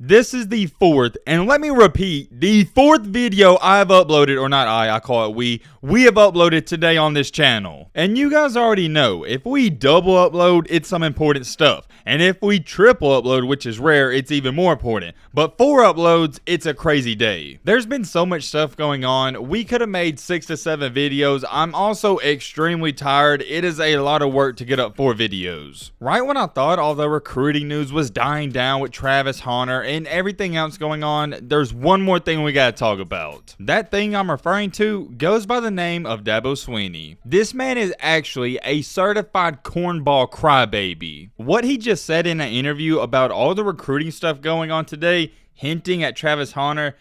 This is the fourth, and let me repeat, the fourth video I've uploaded, or not I call it we have uploaded today on this channel. And you guys already know, if we double upload, it's some important stuff. And if we triple upload, which is rare, it's even more important. But 4 uploads, it's a crazy day. There's been so much stuff going on. We could have made 6 to 7 videos. I'm also extremely tired. It is a lot of work to get up 4 videos. Right when I thought all the recruiting news was dying down with Travis Hunter and everything else going on, there's one more thing we gotta talk about. That thing I'm referring to goes by the name of Dabo Swinney. This man is actually a certified cornball crybaby. What he just said in an interview about all the recruiting stuff going on today, hinting at Travis Hunter,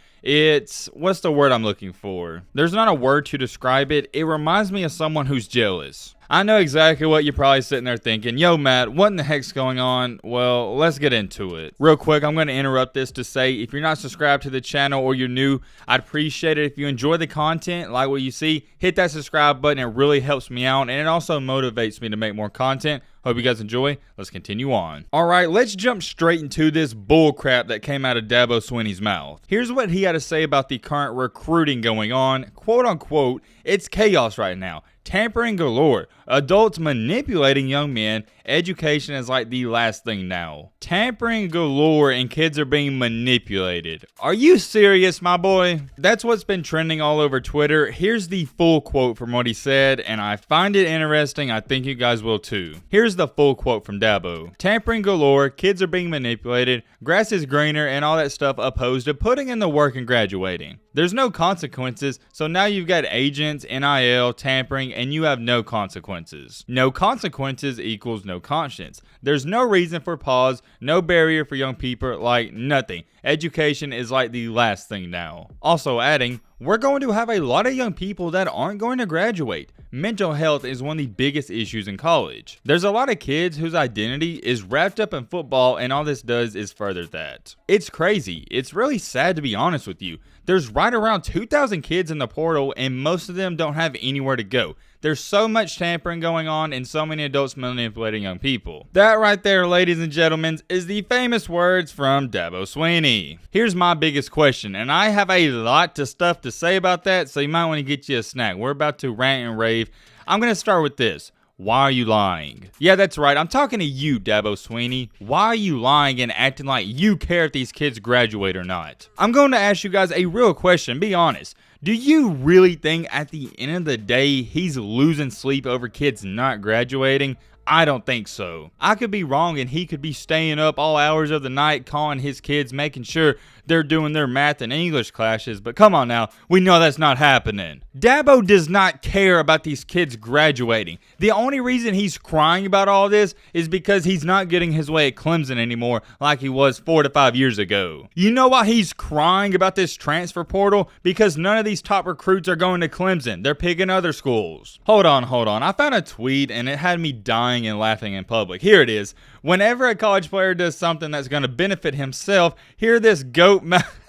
what's the word I'm looking for? There's not a word to describe it. It reminds me of someone who's jealous. I know exactly what you're probably sitting there thinking. Yo, Matt, what in the heck's going on? Well, let's get into it. Real quick, I'm going to interrupt this to say, if you're not subscribed to the channel or you're new, I'd appreciate it if you enjoy the content, like what you see, hit that subscribe button. It really helps me out, and it also motivates me to make more content. Hope you guys enjoy. Let's continue on. All right, let's jump straight into this bull crap that came out of Dabo Swinney's mouth. Here's what he had to say about the current recruiting going on. Quote unquote, it's chaos right now. Tampering galore. Adults manipulating young men. Education is like the last thing now. Tampering galore and kids are being manipulated. Are you serious, my boy? That's what's been trending all over Twitter. Here's the full quote from what he said, and I find it interesting. I think you guys will too. Here's the full quote from Dabo. Tampering galore, kids are being manipulated, grass is greener, and all that stuff opposed to putting in the work and graduating. There's no consequences, so now you've got agents, NIL, tampering, and you have no consequences. No consequences equals no conscience. There's no reason for pause, no barrier for young people, like nothing. Education is like the last thing now. Also adding, we're going to have a lot of young people that aren't going to graduate. Mental health is one of the biggest issues in college. There's a lot of kids whose identity is wrapped up in football, and all this does is further that. It's crazy. It's really sad, to be honest with you. There's right around 2,000 kids in the portal, and most of them don't have anywhere to go. There's so much tampering going on and so many adults manipulating young people. That right there, ladies and gentlemen, is the famous words from Dabo Swinney. Here's my biggest question, and I have a lot of stuff to say about that, so you might want to get you a snack. We're about to rant and rave. I'm going to start with this. Why are you lying? Yeah, that's right. I'm talking to you, Dabo Swinney. Why are you lying and acting like you care if these kids graduate or not? I'm going to ask you guys a real question. Be honest. Do you really think at the end of the day he's losing sleep over kids not graduating? I don't think so. I could be wrong, and he could be staying up all hours of the night calling his kids, making sure they're doing their math and English classes, but come on now, we know that's not happening. Dabo does not care about these kids graduating. The only reason he's crying about all this is because he's not getting his way at Clemson anymore like he was 4 to 5 years ago. You know why he's crying about this transfer portal? Because none of these top recruits are going to Clemson. They're picking other schools. Hold on. I found a tweet and it had me dying and laughing in public. Here it is. Whenever a college player does something that's going to benefit himself, hear this goat mouth.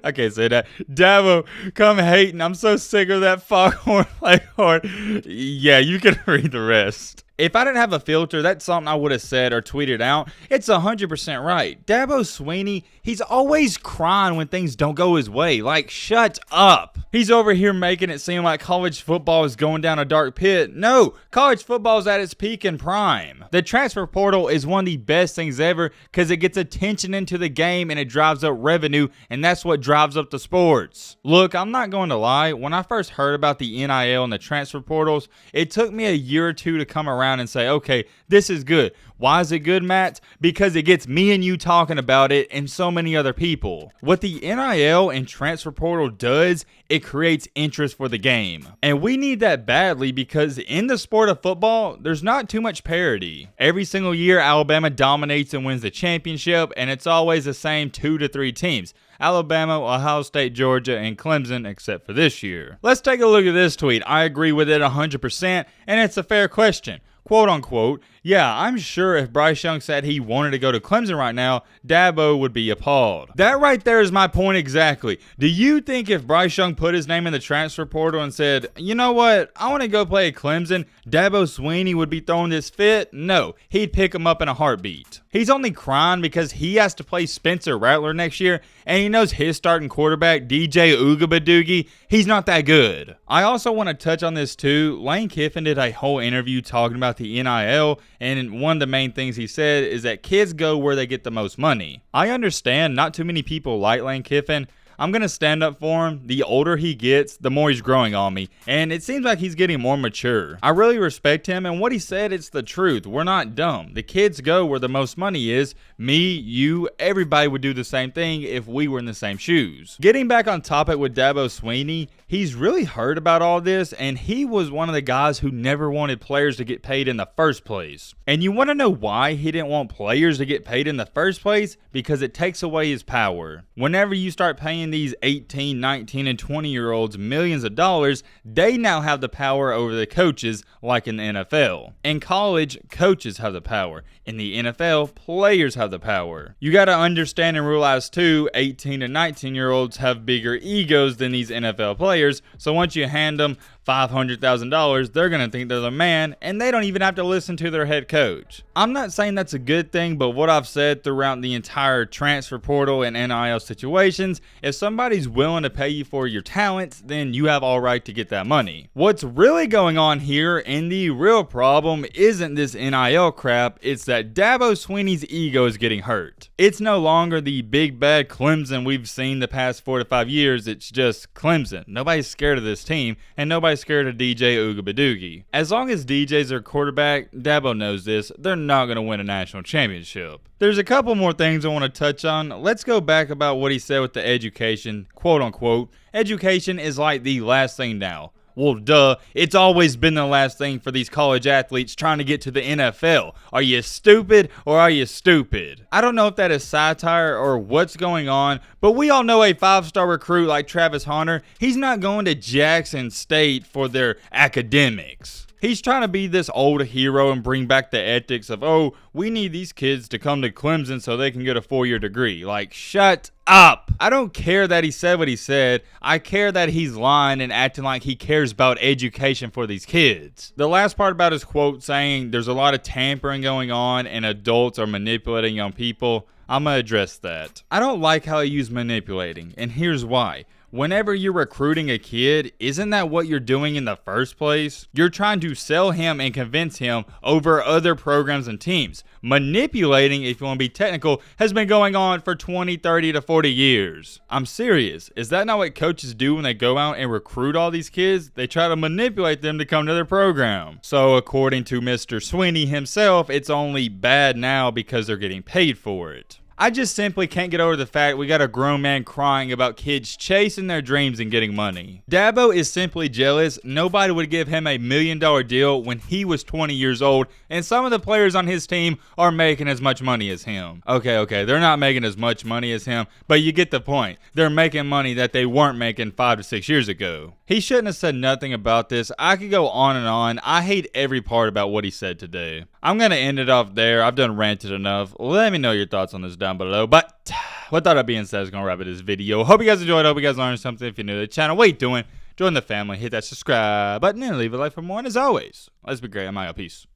I can't say that. Dabo, come hating. I'm so sick of that foghorn leghorn. Yeah, you can read the rest. If I didn't have a filter, that's something I would have said or tweeted out. It's 100% right. Dabo Swinney, he's always crying when things don't go his way. Like, shut up. He's over here making it seem like college football is going down a dark pit. No, college football is at its peak and prime. The transfer portal is one of the best things ever because it gets attention into the game and it drives up revenue, and that's what drives up the sports. Look, I'm not going to lie. When I first heard about the NIL and the transfer portals, it took me a year or two to come around and say, okay, this is good. Why is it good, Matt? Because it gets me and you talking about it and so many other people. What the NIL and transfer portal does, it creates interest for the game. And we need that badly because in the sport of football, there's not too much parity. Every single year, Alabama dominates and wins the championship, and it's always the same 2 to 3 teams. Alabama, Ohio State, Georgia, and Clemson, except for this year. Let's take a look at this tweet. I agree with it 100%, and it's a fair question. quote unquote, yeah, I'm sure if Bryce Young said he wanted to go to Clemson right now, Dabo would be appalled. That right there is my point exactly. Do you think if Bryce Young put his name in the transfer portal and said, you know what, I want to go play at Clemson, Dabo Swinney would be throwing this fit? No, he'd pick him up in a heartbeat. He's only crying because he has to play Spencer Rattler next year, and he knows his starting quarterback, DJ Oogabadoogie, he's not that good. I also want to touch on this too. Lane Kiffin did a whole interview talking about the NIL, and one of the main things he said is that kids go where they get the most money. I understand not too many people like Lane Kiffin. I'm going to stand up for him. The older he gets, the more he's growing on me. And it seems like he's getting more mature. I really respect him, and what he said, it's the truth. We're not dumb. The kids go where the most money is. Me, you, everybody would do the same thing if we were in the same shoes. Getting back on topic with Dabo Swinney, he's really heard about all this, and he was one of the guys who never wanted players to get paid in the first place. And you want to know why he didn't want players to get paid in the first place? Because it takes away his power. Whenever you start paying these 18, 19, and 20-year-olds millions of dollars, they now have the power over the coaches like in the NFL. In college, coaches have the power. In the NFL, players have the power. You got to understand and realize too, 18 and 19-year-olds have bigger egos than these NFL players, so once you hand them $500,000, they're going to think they're the man, and they don't even have to listen to their head coach. I'm not saying that's a good thing, but what I've said throughout the entire transfer portal and NIL situations, if somebody's willing to pay you for your talents, then you have all right to get that money. What's really going on here, and the real problem, isn't this NIL crap, it's that Dabo Swinney's ego is getting hurt. It's no longer the big bad Clemson we've seen the past 4 to 5 years, it's just Clemson. Nobody's scared of this team, and nobody's scared of DJ Oogabadoogie. As long as DJ's their quarterback, Dabo knows this, they're not going to win a national championship. There's a couple more things I want to touch on. Let's go back about what he said with the education, quote unquote. Education is like the last thing now. Well, duh, it's always been the last thing for these college athletes trying to get to the NFL. Are you stupid or are you stupid? I don't know if that is satire or what's going on, but we all know a 5-star recruit like Travis Hunter, he's not going to Jackson State for their academics. He's trying to be this old hero and bring back the ethics of, oh, we need these kids to come to Clemson so they can get a 4-year degree. Like, shut up. I don't care that he said what he said. I care that he's lying and acting like he cares about education for these kids. The last part about his quote saying there's a lot of tampering going on and adults are manipulating young people, I'm going to address that. I don't like how he used manipulating, and here's why. Whenever you're recruiting a kid, isn't that what you're doing in the first place? You're trying to sell him and convince him over other programs and teams. Manipulating, if you want to be technical, has been going on for 20, 30 to 40 years. I'm serious. Is that not what coaches do when they go out and recruit all these kids? They try to manipulate them to come to their program. So according to Mr. Swinney himself, it's only bad now because they're getting paid for it. I just simply can't get over the fact we got a grown man crying about kids chasing their dreams and getting money. Dabo is simply jealous. Nobody would give him $1 million deal when he was 20 years old, and some of the players on his team are making as much money as him. Okay, they're not making as much money as him, but you get the point. They're making money that they weren't making 5 to 6 years ago. He shouldn't have said nothing about this. I could go on and on. I hate every part about what he said today. I'm going to end it off there. I've done ranted enough. Let me know your thoughts on this down below. But with that being said, that's going to wrap it this video. Hope you guys enjoyed. Hope you guys learned something. If you're new to the channel, what are you doing? Join the family. Hit that subscribe button and leave a like for more. And as always, let's be great. I'm out. Peace.